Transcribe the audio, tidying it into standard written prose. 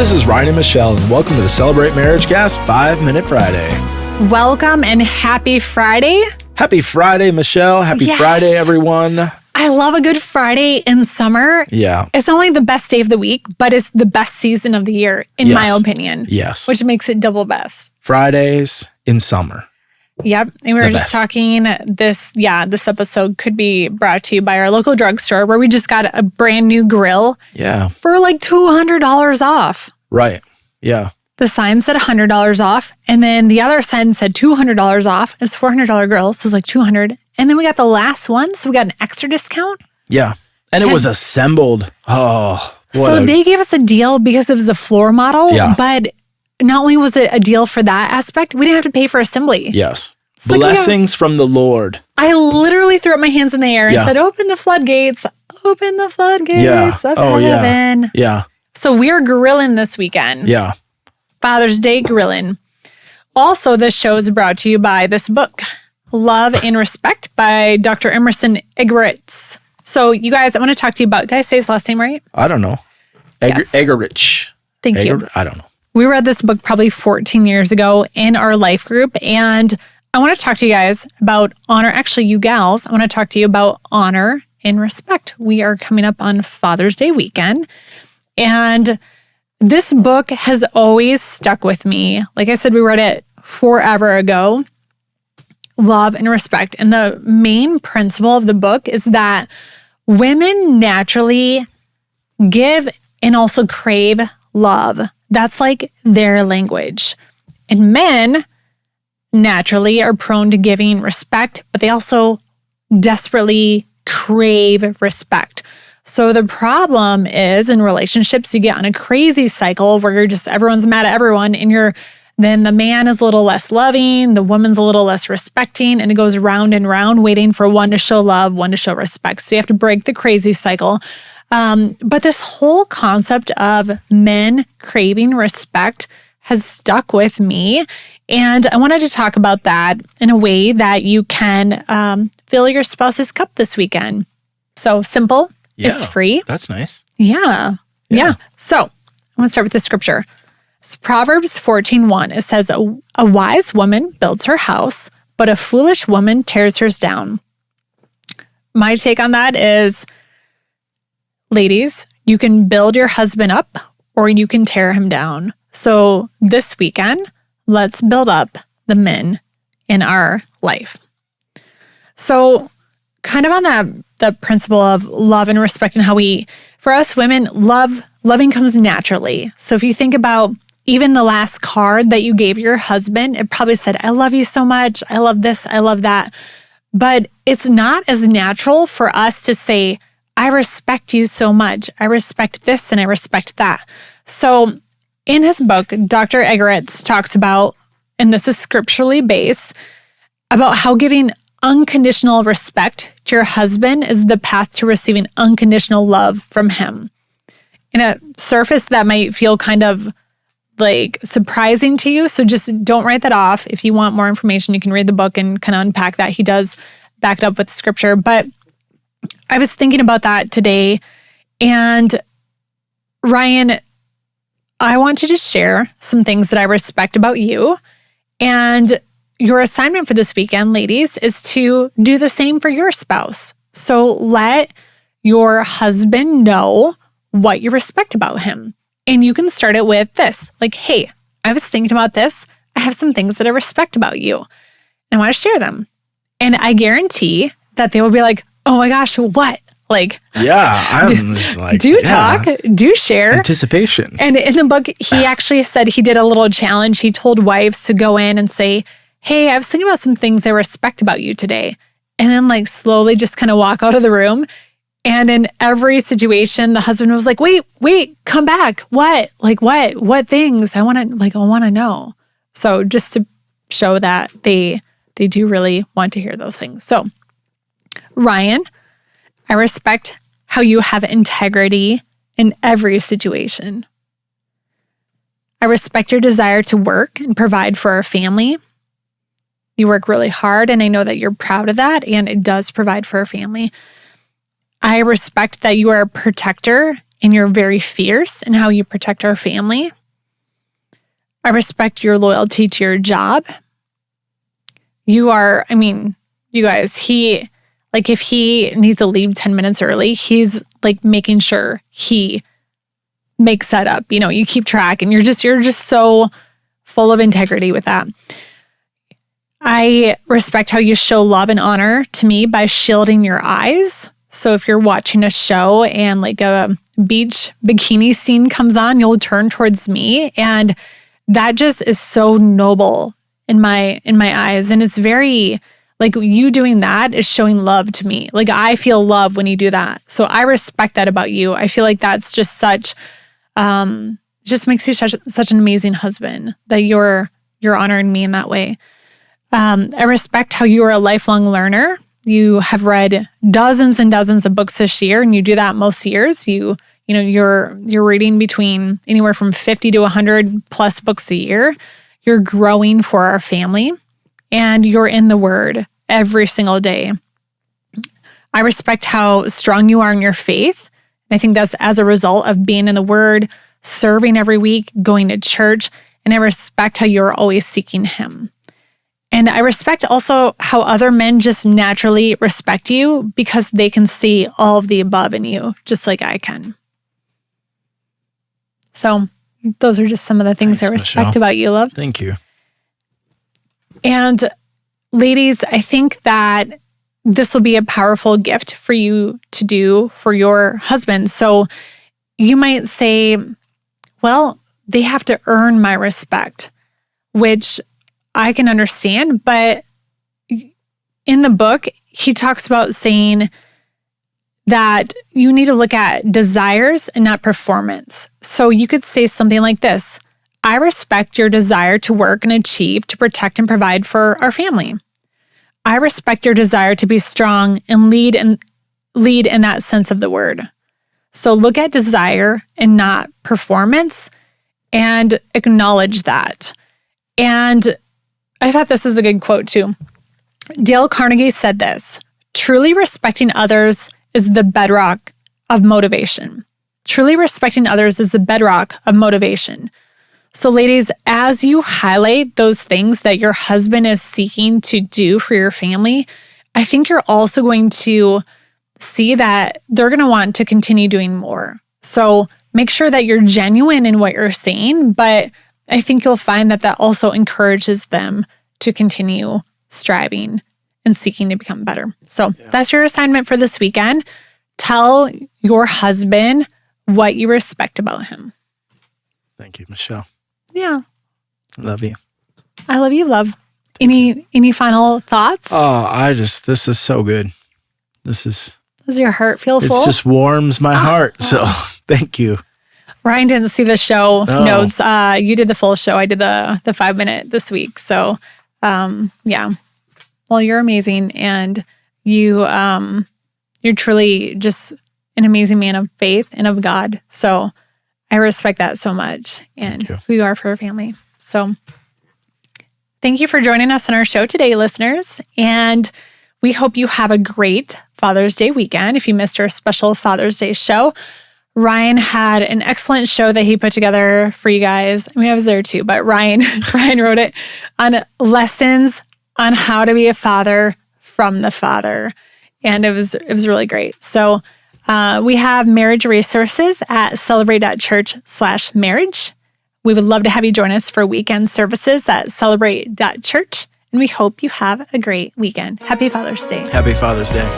This is Ryan and Michelle, and welcome to the Celebrate MarriageCast 5-Minute Friday. Welcome and happy Friday. Happy Friday, Michelle. Happy Friday, everyone. I love a good Friday in summer. Yeah. It's not only the best day of the week, but it's the best season of the year, in my opinion. Yes. Which makes it double best. Fridays in summer. Yep. And we were just talking this episode could be brought to you by our local drugstore where we just got a brand new grill. Yeah. For like $200 off. Right. Yeah. The sign said $100 off. And then the other sign said $200 off. It's a $400 grill. So it was like $200. And then we got the last one. So we got an extra discount. Yeah. And it was assembled. They gave us a deal because it was a floor model. Yeah. But not only was it a deal for that aspect, we didn't have to pay for assembly. Yes. Blessings from the Lord. I literally threw up my hands in the air and said, open the floodgates. Open the floodgates of heaven. Yeah. So we're grilling this weekend. Yeah. Father's Day grilling. Also, this show is brought to you by this book, Love and Respect by Dr. Emerson Eggerichs. So you guys, I want to talk to you about, did I say his last name right? I don't know. Eggerich. Thank you. I don't know. We read this book probably 14 years ago in our life group, and I want to talk to you guys about honor. Actually, you gals, I want to talk to you about honor and respect. We are coming up on Father's Day weekend, and this book has always stuck with me. Like I said, we read it forever ago. Love and Respect. And the main principle of the book is that women naturally give and also crave love. That's like their language. And men naturally are prone to giving respect, but they also desperately crave respect. So the problem is in relationships, you get on a crazy cycle where everyone's mad at everyone, and then the man is a little less loving, the woman's a little less respecting, and it goes round and round, waiting for one to show love, one to show respect. So you have to break the crazy cycle. But this whole concept of men craving respect has stuck with me. And I wanted to talk about that in a way that you can fill your spouse's cup this weekend. So simple. It's free. That's nice. Yeah. So I'm going to start with the scripture. It's Proverbs 14:1. It says, a wise woman builds her house, but a foolish woman tears hers down. My take on that is, ladies, you can build your husband up or you can tear him down. So this weekend, let's build up the men in our life. So kind of on the principle of love and respect and how for us women, loving comes naturally. So if you think about even the last card that you gave your husband, it probably said, I love you so much. I love this. I love that. But it's not as natural for us to say, I respect you so much. I respect this and I respect that. So in his book, Dr. Eggerichs talks about, and this is scripturally based, about how giving unconditional respect to your husband is the path to receiving unconditional love from him. In a surface that might feel kind of like surprising to you, so just don't write that off. If you want more information, you can read the book and kind of unpack that. He does back it up with scripture. But I was thinking about that today, and Ryan, I want to just share some things that I respect about you. And your assignment for this weekend, ladies, is to do the same for your spouse. So let your husband know what you respect about him. And you can start it with this, like, hey, I was thinking about this. I have some things that I respect about you, and I want to share them. And I guarantee that they will be like, oh my gosh, what? Like, talk, do share. Anticipation. And in the book, he actually said he did a little challenge. He told wives to go in and say, hey, I was thinking about some things I respect about you today. And then like slowly just kind of walk out of the room. And in every situation, the husband was like, wait, come back. What? Like what things? I want to know. So just to show that they do really want to hear those things. So Ryan, I respect how you have integrity in every situation. I respect your desire to work and provide for our family. You work really hard, and I know that you're proud of that, and it does provide for our family. I respect that you are a protector and you're very fierce in how you protect our family. I respect your loyalty to your job. You are, you guys, if he needs to leave 10 minutes early, he's like making sure he makes that up. You keep track, and you're just so full of integrity with that. I respect how you show love and honor to me by shielding your eyes. So if you're watching a show and like a beach bikini scene comes on, you'll turn towards me, and that just is so noble in my eyes. And it's very, like, you doing that is showing love to me. Like, I feel love when you do that. So I respect that about you. I feel like that's just such, just makes you such an amazing husband that you're honoring me in that way. I respect how you are a lifelong learner. You have read dozens and dozens of books this year, and you do that most years. You're reading between anywhere from 50 to 100 plus books a year. You're growing for our family, and you're in the Word every single day. I respect how strong you are in your faith. I think that's as a result of being in the Word, serving every week, going to church, and I respect how you're always seeking Him. And I respect also how other men just naturally respect you because they can see all of the above in you, just like I can. So those are just some of the things I respect Michelle. about you, love. Thank you. And ladies, I think that this will be a powerful gift for you to do for your husband. So you might say, well, they have to earn my respect, which I can understand. But in the book, he talks about saying that you need to look at desires and not performance. So you could say something like this: I respect your desire to work and achieve to protect and provide for our family. I respect your desire to be strong and lead in that sense of the word. So look at desire and not performance and acknowledge that. And I thought this is a good quote too. Dale Carnegie said this: truly respecting others is the bedrock of motivation. Truly respecting others is the bedrock of motivation. So ladies, as you highlight those things that your husband is seeking to do for your family, I think you're also going to see that they're going to want to continue doing more. So make sure that you're genuine in what you're saying, but I think you'll find that also encourages them to continue striving and seeking to become better. So that's your assignment for this weekend. Tell your husband what you respect about him. Thank you, Michelle. Yeah. Love you. I love you, love. Any final thoughts? Oh, this is so good. Does your heart feel full? It just warms my heart. So thank you. Ryan didn't see the show notes. You did the full show. I did the 5-minute this week. So yeah. Well, you're amazing, and you're truly just an amazing man of faith and of God. So I respect that so much, and who you are for our family. So thank you for joining us on our show today, listeners. And we hope you have a great Father's Day weekend. If you missed our special Father's Day show, Ryan had an excellent show that he put together for you guys. I mean, I was there too, but Ryan wrote it on lessons on how to be a father from the Father. And it was really great. So we have marriage resources at celebrate.church/marriage. We would love to have you join us for weekend services at celebrate.church. And we hope you have a great weekend. Happy Father's Day. Happy Father's Day.